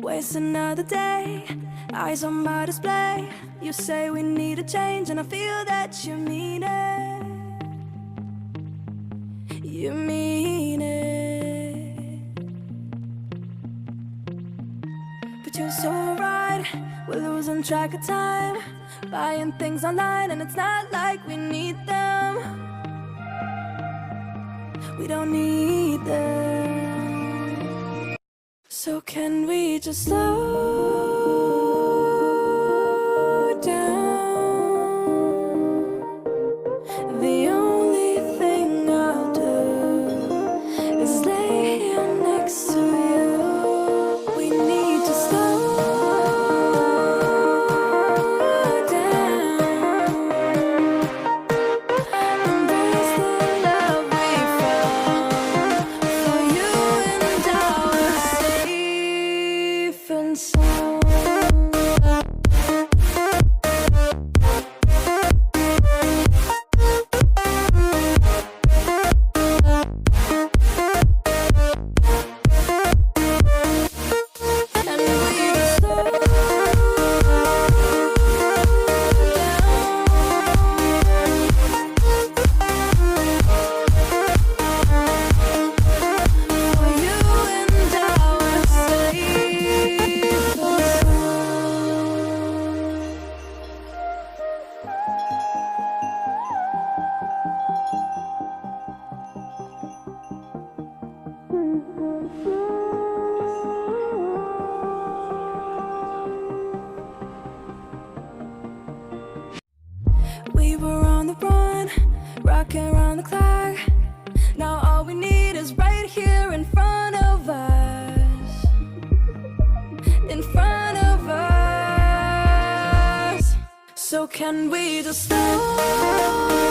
waste another day, eyes on my display. You say we need a change and I feel that you mean it. You mean it. But you're so right, we're losing track of time, buying things online and it's not like we need them. We don't need them. So can we just slow down? The only thing I'll do is lay here next to you. We need to slow down. Embrace the love we found. For you and I are safe and sound. And we just slow down. For you and I are safe and we were on the run, rocking around the clock. Now all we need is right here in front of us. In front of us. So can we just slow